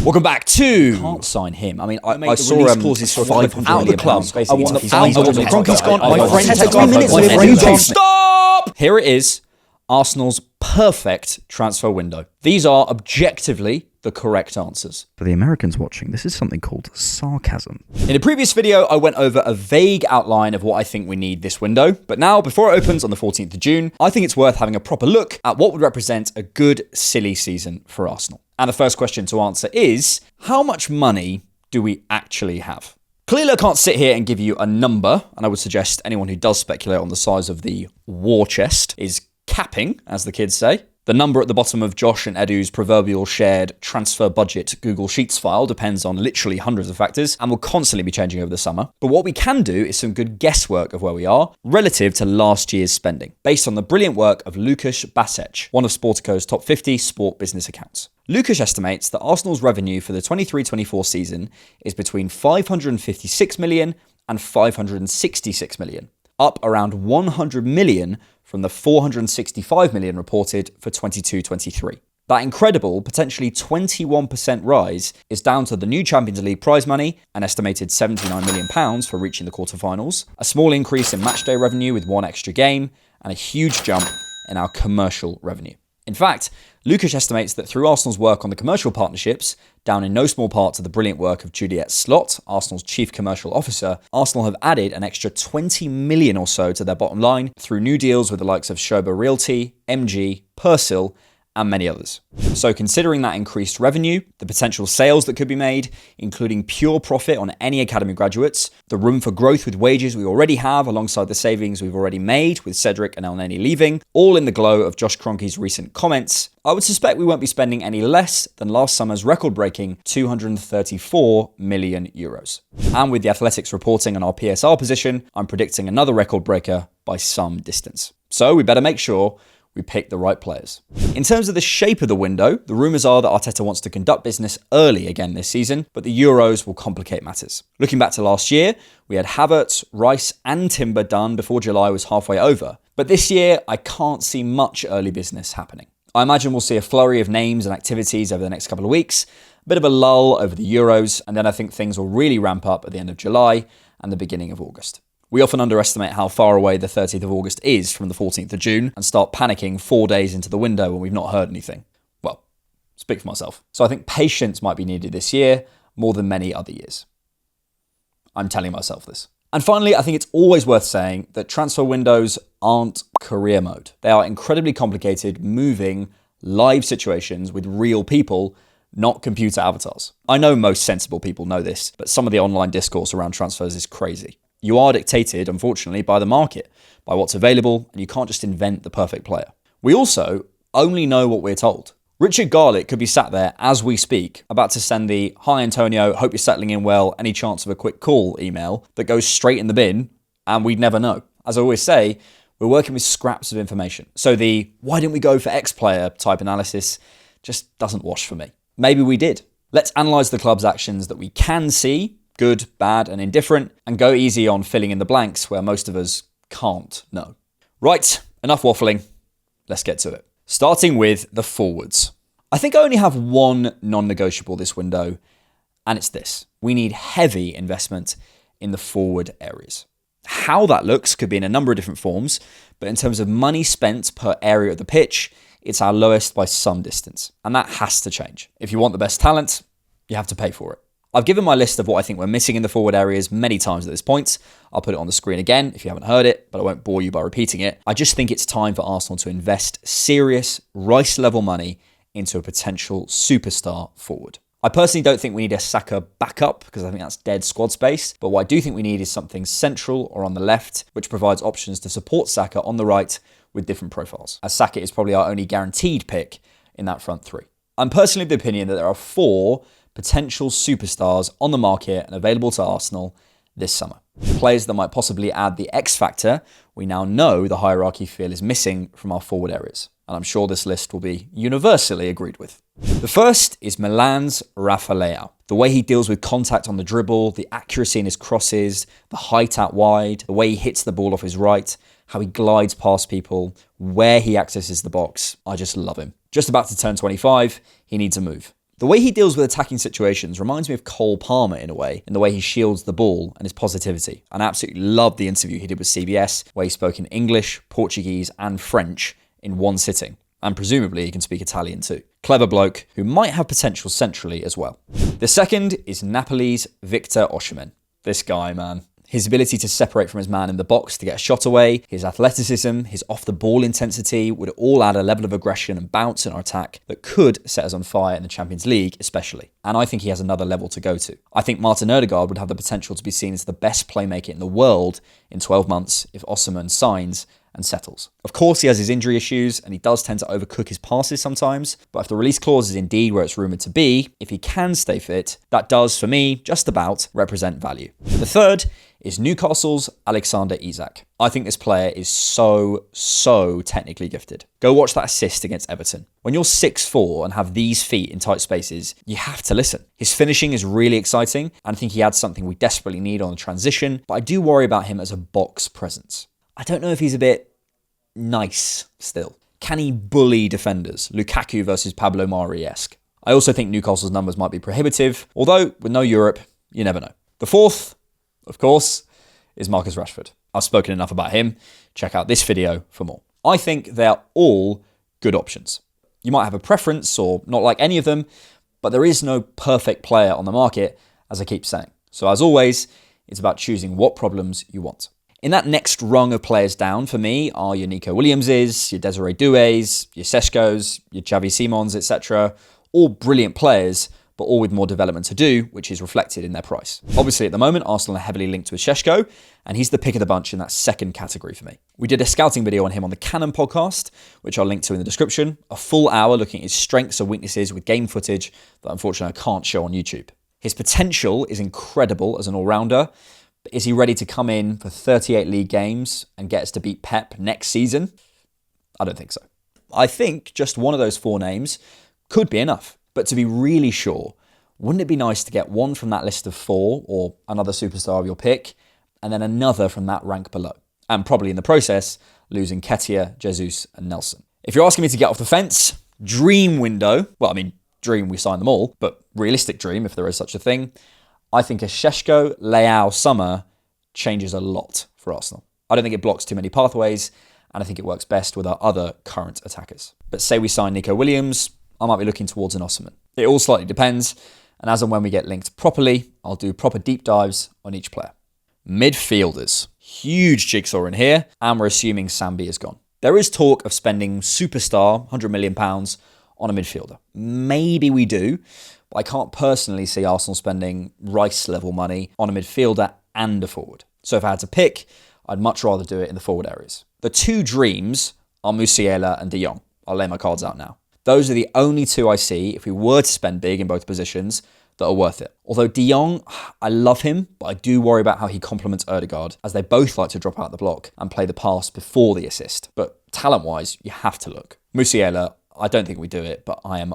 Welcome back to... Can't sign him. I mean, I saw him clauses for £500 out of the club. I want the Kroenke's gone. My friend has gone. My friend gone. Stop! Here it is. Arsenal's perfect transfer window. These are objectively the correct answers. For the Americans watching, this is something called sarcasm. In a previous video, I went over a vague outline of what I think we need this window. But now, before it opens on the 14th of June, I think it's worth having a proper look at what would represent a good, silly season for Arsenal. And the first question to answer is, how much money do we actually have? Clearly, I can't sit here and give you a number, and I would suggest anyone who does speculate on the size of the war chest is capping, as the kids say. The number at the bottom of Josh and Edu's proverbial shared transfer budget Google Sheets file depends on literally hundreds of factors and will constantly be changing over the summer. But what we can do is some good guesswork of where we are relative to last year's spending, based on the brilliant work of Lukasz Basec, one of Sportico's top 50 sport business accounts. Lukasz estimates that Arsenal's revenue for the 23-24 season is between 556 million and 566 million, up around 100 million from the 465 million reported for 22-23. That incredible, potentially 21% rise is down to the new Champions League prize money, an estimated £79 million for reaching the quarterfinals, a small increase in matchday revenue with one extra game, and a huge jump in our commercial revenue. In fact, Lukasz estimates that through Arsenal's work on the commercial partnerships, down in no small part to the brilliant work of Juliette Slot, Arsenal's chief commercial officer, Arsenal have added an extra 20 million or so to their bottom line through new deals with the likes of Schober Realty, MG, Persil, and many others. So considering that increased revenue, the potential sales that could be made, including pure profit on any academy graduates, the room for growth with wages we already have alongside the savings we've already made with Cedric and Elneny leaving, all in the glow of Josh Kroenke's recent comments, I would suspect we won't be spending any less than last summer's record-breaking €234 million. And with the Athletics reporting on our PSR position, I'm predicting another record breaker by some distance. So we better make sure we pick the right players. In terms of the shape of the window, the rumours are that Arteta wants to conduct business early again this season, but the Euros will complicate matters. Looking back to last year, we had Havertz, Rice and Timber done before July was halfway over. But this year, I can't see much early business happening. I imagine we'll see a flurry of names and activities over the next couple of weeks, a bit of a lull over the Euros, and then I think things will really ramp up at the end of July and the beginning of August. We often underestimate how far away the 30th of August is from the 14th of June and start panicking 4 days into the window when we've not heard anything. Well, speak for myself. So I think patience might be needed this year more than many other years. I'm telling myself this. And finally, I think it's always worth saying that transfer windows aren't career mode. They are incredibly complicated, moving, live situations with real people, not computer avatars. I know most sensible people know this, but some of the online discourse around transfers is crazy. You are dictated, unfortunately, by the market, by what's available, and you can't just invent the perfect player. We also only know what we're told. Richard Garlick could be sat there as we speak, about to send the "Hi Antonio, hope you're settling in well, any chance of a quick call" email that goes straight in the bin, and we'd never know. As I always say, we're working with scraps of information. So the "why didn't we go for X player" type analysis just doesn't wash for me. Maybe we did. Let's analyse the club's actions that we can see, good, bad, and indifferent, and go easy on filling in the blanks where most of us can't know. Right, enough waffling. Let's get to it. Starting with the forwards. I think I only have one non-negotiable this window, and it's this. We need heavy investment in the forward areas. How that looks could be in a number of different forms, but in terms of money spent per area of the pitch, it's our lowest by some distance, and that has to change. If you want the best talent, you have to pay for it. I've given my list of what I think we're missing in the forward areas many times at this point. I'll put it on the screen again if you haven't heard it, but I won't bore you by repeating it. I just think it's time for Arsenal to invest serious Rice-level money into a potential superstar forward. I personally don't think we need a Saka backup because I think that's dead squad space, but what I do think we need is something central or on the left, which provides options to support Saka on the right with different profiles, as Saka is probably our only guaranteed pick in that front three. I'm personally of the opinion that there are 4 potential superstars on the market and available to Arsenal this summer. Players that might possibly add the X factor we now know the hierarchy feel is missing from our forward areas. And I'm sure this list will be universally agreed with. The first is Milan's Rafa Leao. The way he deals with contact on the dribble, the accuracy in his crosses, the height out wide, the way he hits the ball off his right, how he glides past people, where he accesses the box. I just love him. Just about to turn 25, he needs a move. The way he deals with attacking situations reminds me of Cole Palmer in a way, in the way he shields the ball and his positivity. And I absolutely loved the interview he did with CBS, where he spoke in English, Portuguese, and French in one sitting. And presumably he can speak Italian too. Clever bloke who might have potential centrally as well. The second is Napoli's Victor Osimhen. This guy, man. His ability to separate from his man in the box to get a shot away, his athleticism, his off-the-ball intensity would all add a level of aggression and bounce in our attack that could set us on fire in the Champions League especially. And I think he has another level to go to. I think Martin Ødegaard would have the potential to be seen as the best playmaker in the world in 12 months if Osimhen signs and settles. Of course, he has his injury issues and he does tend to overcook his passes sometimes, but if the release clause is indeed where it's rumoured to be, if he can stay fit, that does, for me, just about represent value. The third is Newcastle's Alexander Isak. I think this player is so technically gifted. Go watch that assist against Everton. When you're 6'4" and have these feet in tight spaces, you have to listen. His finishing is really exciting, and I think he adds something we desperately need on the transition, but I do worry about him as a box presence. I don't know if he's a bit nice still. Can he bully defenders? Lukaku versus Pablo Mari-esque. I also think Newcastle's numbers might be prohibitive, although with no Europe, you never know. The fourth, of course, is Marcus Rashford. I've spoken enough about him. Check out this video for more. I think they're all good options. You might have a preference or not like any of them, but there is no perfect player on the market, as I keep saying. So as always, it's about choosing what problems you want. In that next rung of players down, for me, are your Nico Williamses, your Desiree Doués, your Seshkos, your Xavi Simons, etc. All brilliant players, but all with more development to do, which is reflected in their price. Obviously, at the moment, Arsenal are heavily linked with Seshko, and he's the pick of the bunch in that second category for me. We did a scouting video on him on the Canon podcast, which I'll link to in the description, a full hour looking at his strengths and weaknesses with game footage that unfortunately I can't show on YouTube. His potential is incredible as an all-rounder. Is he ready to come in for 38 league games and get us to beat Pep next season? I don't think so. I think just one of those four names could be enough. But to be really sure, wouldn't it be nice to get one from that list of four or another superstar of your pick and then another from that rank below? And probably in the process, losing Ketia, Jesus and Nelson. If you're asking me to get off the fence, dream window, well, I mean, dream we sign them all, but realistic dream if there is such a thing, I think a Seshko, Leao summer changes a lot for Arsenal. I don't think it blocks too many pathways, and I think it works best with our other current attackers. But say we sign Nico Williams, I might be looking towards an Osimhen. It all slightly depends, and as and when we get linked properly, I'll do proper deep dives on each player. Midfielders. Huge jigsaw in here, and we're assuming Sambi is gone. There is talk of spending superstar, £100 million, on a midfielder. Maybe we do, but I can't personally see Arsenal spending Rice-level money on a midfielder and a forward. So if I had to pick, I'd much rather do it in the forward areas. The two dreams are Musiala and De Jong. I'll lay my cards out now. Those are the only two I see, if we were to spend big in both positions, that are worth it. Although De Jong, I love him, but I do worry about how he complements Ødegaard, as they both like to drop out the block and play the pass before the assist. But talent-wise, you have to look. Musiala, I don't think we do it, but I am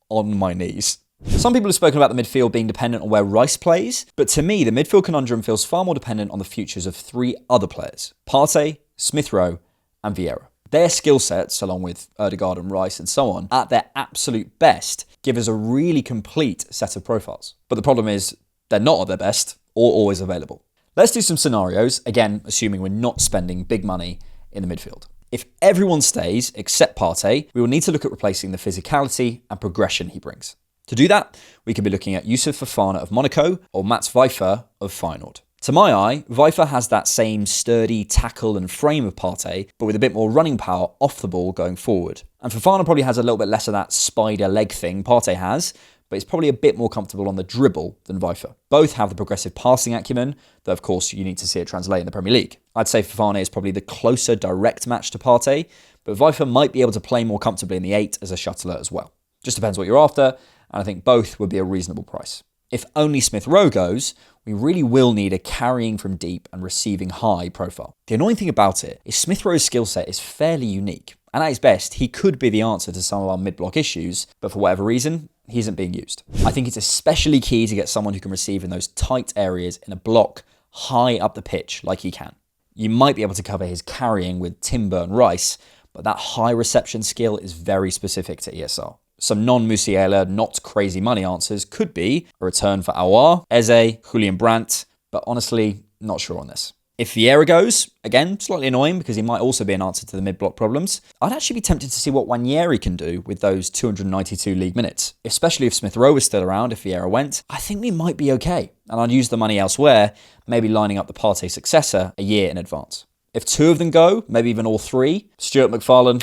on my knees. Some people have spoken about the midfield being dependent on where Rice plays, but to me, the midfield conundrum feels far more dependent on the futures of three other players: Partey, Smith Rowe, and Vieira. Their skill sets, along with Ødegaard and Rice and so on, at their absolute best, give us a really complete set of profiles. But the problem is, they're not at their best or always available. Let's do some scenarios, again, assuming we're not spending big money in the midfield. If everyone stays except Partey, we will need to look at replacing the physicality and progression he brings. To do that, we could be looking at Youssouf Fofana of Monaco or Mats Weifer of Feyenoord. To my eye, Weifer has that same sturdy tackle and frame of Partey, but with a bit more running power off the ball going forward. And Fofana probably has a little bit less of that spider leg thing Partey has, but it's probably a bit more comfortable on the dribble than Weifer. Both have the progressive passing acumen, though of course you need to see it translate in the Premier League. I'd say Fofana is probably the closer direct match to Partey, but Weifer might be able to play more comfortably in the 8 as a shuttler as well. Just depends what you're after, and I think both would be a reasonable price. If only Smith Rowe goes, we really will need a carrying from deep and receiving high profile. The annoying thing about it is Smith Rowe's skill set is fairly unique, and at his best, he could be the answer to some of our mid-block issues, but for whatever reason, he isn't being used. I think it's especially key to get someone who can receive in those tight areas in a block high up the pitch like he can. You might be able to cover his carrying with Timber and Rice, but that high reception skill is very specific to ESR. Some non-Musiala, not crazy money answers could be a return for Aouar, Eze, Julian Brandt, but honestly, not sure on this. If Vieira goes, again, slightly annoying because he might also be an answer to the mid-block problems. I'd actually be tempted to see what Wanyeri can do with those 292 league minutes, especially if Smith Rowe is still around, if Vieira went. I think we might be okay, and I'd use the money elsewhere, maybe lining up the Partey successor a year in advance. If two of them go, maybe even all three, Stuart McFarlane,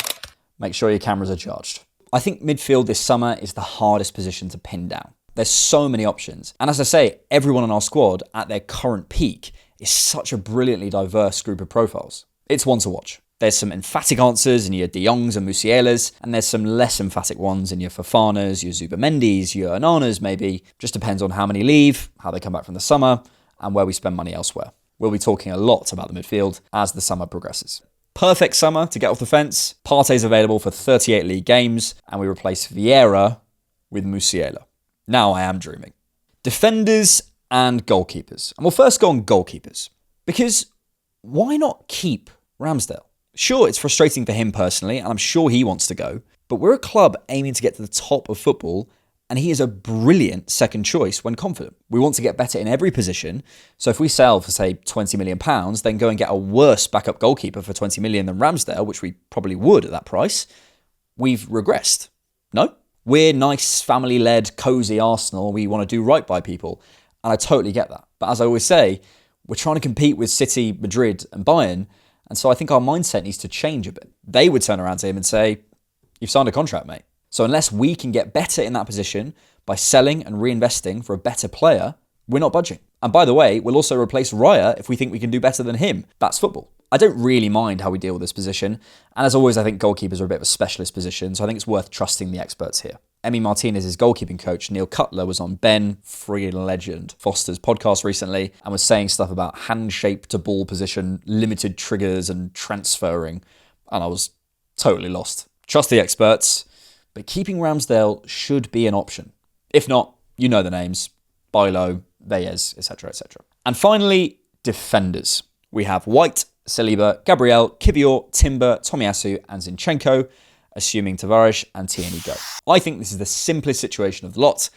make sure your cameras are charged. I think midfield this summer is the hardest position to pin down. There's so many options. And as I say, everyone on our squad at their current peak is such a brilliantly diverse group of profiles. It's one to watch. There's some emphatic answers in your De Jongs and Musialas, and there's some less emphatic ones in your Fofanas, your Zubamendis, your Onanas maybe. Just depends on how many leave, how they come back from the summer, and where we spend money elsewhere. We'll be talking a lot about the midfield as the summer progresses. Perfect summer to get off the fence. Partey's available for 38 league games, and we replace Vieira with Musiala. Now I am dreaming. Defenders and goalkeepers. And we'll first go on goalkeepers. Because why not keep Ramsdale? Sure, it's frustrating for him personally, and I'm sure he wants to go, but we're a club aiming to get to the top of football, and he is a brilliant second choice when confident. We want to get better in every position, so if we sell for, say, £20 million, then go and get a worse backup goalkeeper for £20 million than Ramsdale, which we probably would at that price, we've regressed. No? We're nice, family-led, cosy Arsenal. We want to do right by people. And I totally get that. But as I always say, we're trying to compete with City, Madrid and Bayern. And so I think our mindset needs to change a bit. They would turn around to him and say, you've signed a contract, mate. So unless we can get better in that position by selling and reinvesting for a better player, we're not budging. And by the way, we'll also replace Raya if we think we can do better than him. That's football. I don't really mind how we deal with this position. And as always, I think goalkeepers are a bit of a specialist position, so I think it's worth trusting the experts here. Emi Martinez's goalkeeping coach, Neil Cutler, was on Ben, friggin' legend, Foster's podcast recently and was saying stuff about hand shape to ball position, limited triggers and transferring. And I was totally lost. Trust the experts, but keeping Ramsdale should be an option. If not, you know the names, Bailo, Veyes, etc., etc. And finally, defenders. We have White, Saliba, Gabriel, Kivior, Timber, Tomiyasu and Zinchenko, assuming Tavares and Tierney go. I think this is the simplest situation of the lot,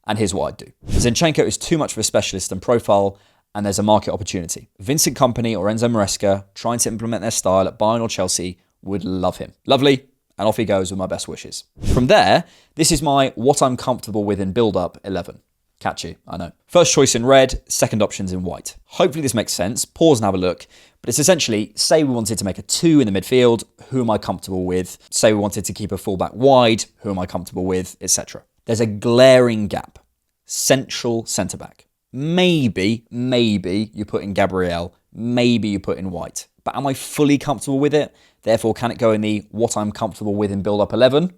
and here's what I'd do. Zinchenko is too much of a specialist and profile, and there's a market opportunity. Vincent Kompany or Enzo Maresca trying to implement their style at Bayern or Chelsea would love him. Lovely, and off he goes with my best wishes. From there, this is my what I'm comfortable with in build-up 11. Catchy, I know. First choice in red, second options in white. Hopefully this makes sense. Pause and have a look. But it's essentially, say we wanted to make a 2 in the midfield, who am I comfortable with? Say we wanted to keep a fullback wide, who am I comfortable with, etc. There's a glaring gap. Central centre-back. Maybe you put in Gabriel, maybe you put in White. But am I fully comfortable with it? Therefore, can it go in the what I'm comfortable with in build-up 11?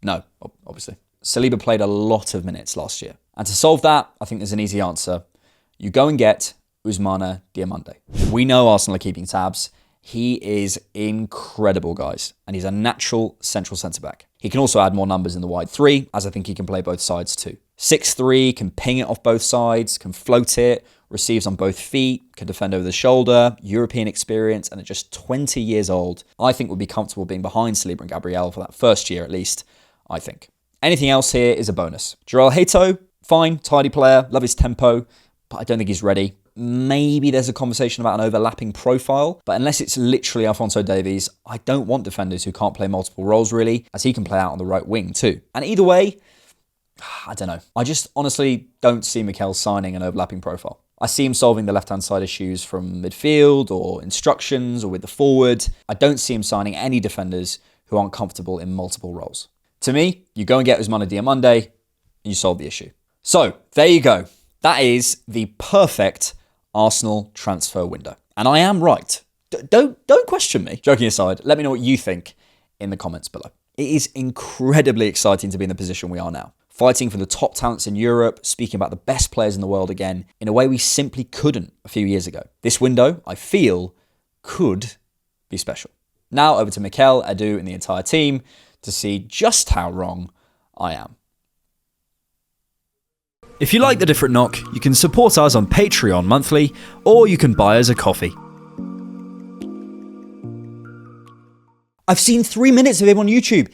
No, obviously. Saliba played a lot of minutes last year. And to solve that, I think there's an easy answer. You go and get Ousmane Diomande. We know Arsenal are keeping tabs. He is incredible, guys. And he's a natural central centre-back. He can also add more numbers in the wide 3, as I think he can play both sides too. 6'3", can ping it off both sides, can float it, receives on both feet, can defend over the shoulder, European experience, and at just 20 years old, I think would be comfortable being behind Saliba and Gabriel for that first year at least, I think. Anything else here is a bonus. Joel Hato, fine, tidy player, love his tempo, but I don't think he's ready. Maybe there's a conversation about an overlapping profile, but unless it's literally Alphonso Davies, I don't want defenders who can't play multiple roles really, as he can play out on the right wing too. And either way, I don't know. I just honestly don't see Mikel signing an overlapping profile. I see him solving the left-hand side issues from midfield or instructions or with the forward. I don't see him signing any defenders who aren't comfortable in multiple roles. To me, you go and get Ousmane Diomande and you solve the issue. So, there you go. That is the perfect Arsenal transfer window. And I am right. Don't question me. Joking aside, let me know what you think in the comments below. It is incredibly exciting to be in the position we are now. Fighting for the top talents in Europe, speaking about the best players in the world again, in a way we simply couldn't a few years ago. This window, I feel, could be special. Now over to Mikel, Edu and the entire team to see just how wrong I am. If you like The Different Knock, you can support us on Patreon monthly, or you can buy us a coffee. I've seen 3 minutes of him on YouTube.